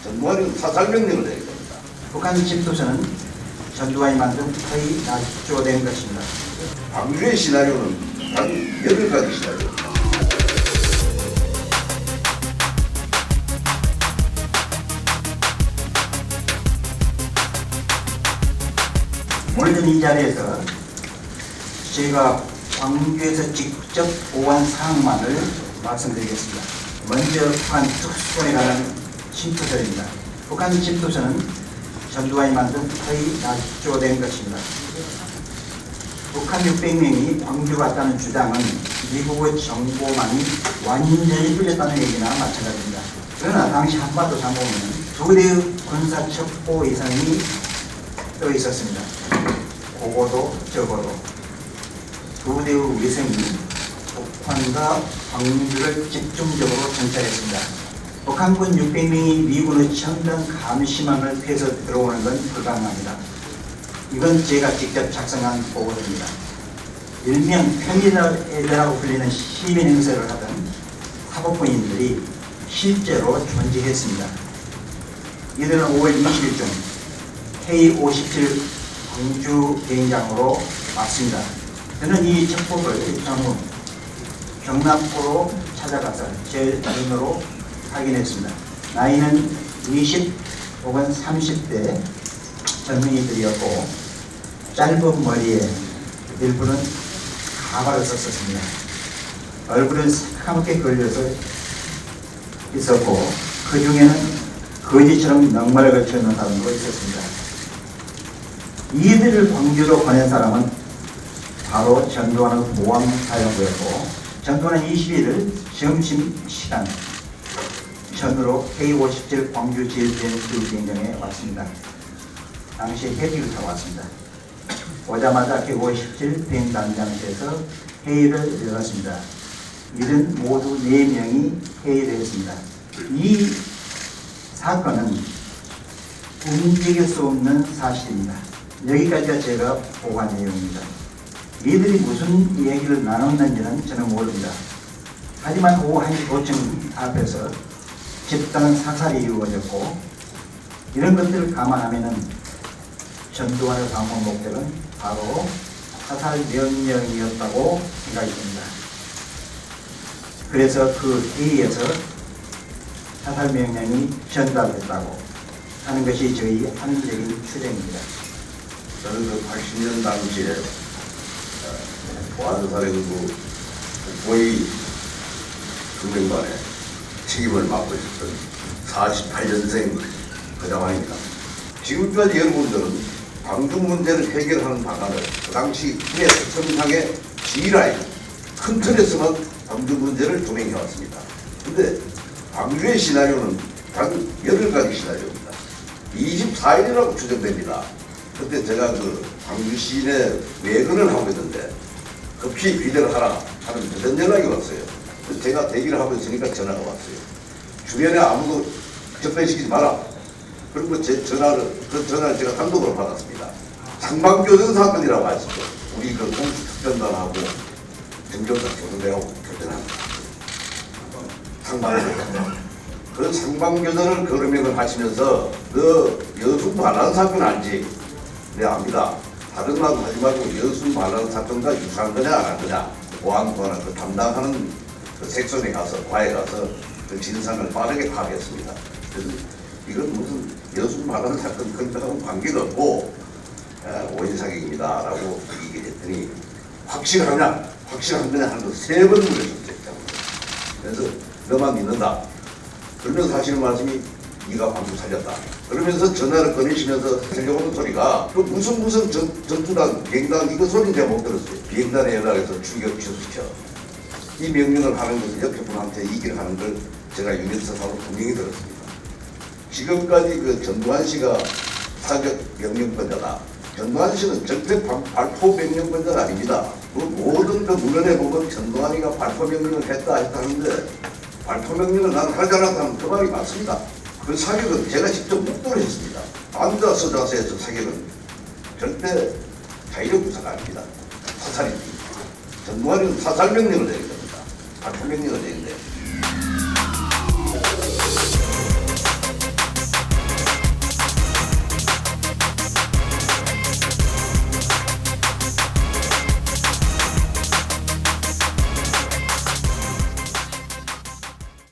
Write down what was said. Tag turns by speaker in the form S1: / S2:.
S1: 전두환은 사살명령을 내린 겁니다.
S2: 북한 집도서는 전두환이 만든 거의 낙조된 것입니다.
S1: 광주의 시나리오는 단 8가지 시나리오입니다.
S2: 오늘은 이 자리에서 제가 광주에서 직접 보고한 사항만을 말씀드리겠습니다. 먼저 북한 특수본에 관한 침투설입니다. 북한 침투설은 전두환이 만든 거의 낙조된 것입니다. 북한 600명이 광주 갔다는 주장은 미국의 정보망이 완전히 뚫렸다는 얘기나 마찬가지입니다. 그러나 당시 한반도 상공에는 두 대의 군사첩보 이상이 떠 있었습니다. 고고도 적어도 두 대의 위성이 북한과 광주를 집중적으로 정찰했습니다. 북한군 600명이 미군의 첨단 감시망을 펴서 들어오는 건 불가능합니다. 이건 제가 직접 작성한 보고서입니다. 일명 편의라고 불리는 시민 행세를 하던 사법부인들이 실제로 존재했습니다. 이들은 5월 20일 중 K-57 광주 비행장으로 왔습니다. 저는 이 첩보를 전후 경남포로 찾아가서 제 눈으로 확인했습니다. 나이는 20 혹은 30대 젊은이들이었고 짧은 머리에 일부는 가발을 썼었습니다. 얼굴은 새카맣게 걸려서 있었고 그 중에는 거지처럼 넉마를 걸쳐 있는 사람도 있었습니다. 이들을 광주로 보낸 사람은 바로 전두환의 모함사령부였고 전두환은 21일 점심시간 전으로 K-57 광주 제일비행장에 왔습니다. 당시 헬기를 타고 왔습니다. 오자마자 K-57 비행단장실에서 회의를 열었습니다. 이들은 모두 4명이 회의를 했습니다. 이 사건은 움직일 수 없는 사실입니다. 여기까지가 제가 보고한 내용입니다. 이들이 무슨 얘기를 나눴는지는 저는 모릅니다. 하지만 오후 1시 5층 앞에서 집단 사살이 이루어졌고 이런 것들을 감안하면 전두환의 방문 목적은 바로 사살 명령이었다고 생각이 듭니다. 그래서 그 회의에서 사살 명령이 전달됐다고 하는 것이 저희 합리적인 추정입니다.
S1: 저는 그 80년 당시에 보안사령부 고위 금명관의 책임을 맡고 있었던 48년생 거장환입니다. 지금까지 여러분들은 광주 문제를 해결하는 방안을 그 당시 군의 특성상의 G라인 큰 틀에서만 광주 문제를 조명해왔습니다. 그런데 광주의 시나리오는 단 8가지 시나리오입니다. 24일이라고 추정됩니다. 그때 제가 그 광주 시내 외근을 하고 있는데 급히 비대를 하라 하는 전화 연락이 왔어요. 제가 대기를 하고 있으니까 전화가 왔어요. 주변에 아무도 접근시키지 마라. 그리고 그 전화를 제가 단독으로 받았습니다. 상방교전 사건이라고 아시죠? 우리 그 공수특전단하고 정교사 교수대하고 교전합니다. 상방교전. 그 상방교전을 거름을 하시면서 그 여수 반란 사건 알지? 네, 압니다. 다른 말도 하지 말고 여수 반란 사건과 유사한 거냐 안 한 거냐 보안관을 그 담당하는 그 섹션에 가서 과에 가서 그 진상을 빠르게 파악했습니다. 그래서 이건 무슨 여수 반란 사건 그것하고 관계가 없고 오인 사격입니다 라고 얘기를 했더니 확실하냐 확실한 거냐 하는 거 3번 물어줬어요. 그래서 너만 믿는다. 그러면서 하시는 말씀이 네가 광주 살렸다. 그러면서 전화를 꺼내시면서 들려오는 소리가 그 무슨 전투단, 비행단 이거 소리는 제가 못 들었어요. 비행단에 연락해서 출격 취소시켜. 이 명령을 하는 것은 옆에 분한테 얘기를 하는 걸 제가 유니트사로 분명히 들었습니다. 지금까지 그 전두환 씨가 사격 명령권자다. 전두환 씨는 절대 발포 명령권자가 아닙니다. 그 모든 그 문헌에 보면 전두환이가 발포 명령을 했다 하는데 발포 명령을 나는 하지 않았다는 그 말이 맞습니다. 그 사격은 제가 직접 목도를 했습니다. 앉아서 자세에서 사격은 절대 자유력 구사가 아닙니다. 사살입니다. 전두환은 사살 명령을 내린 겁니다. 발포 명령을 내린 겁니다.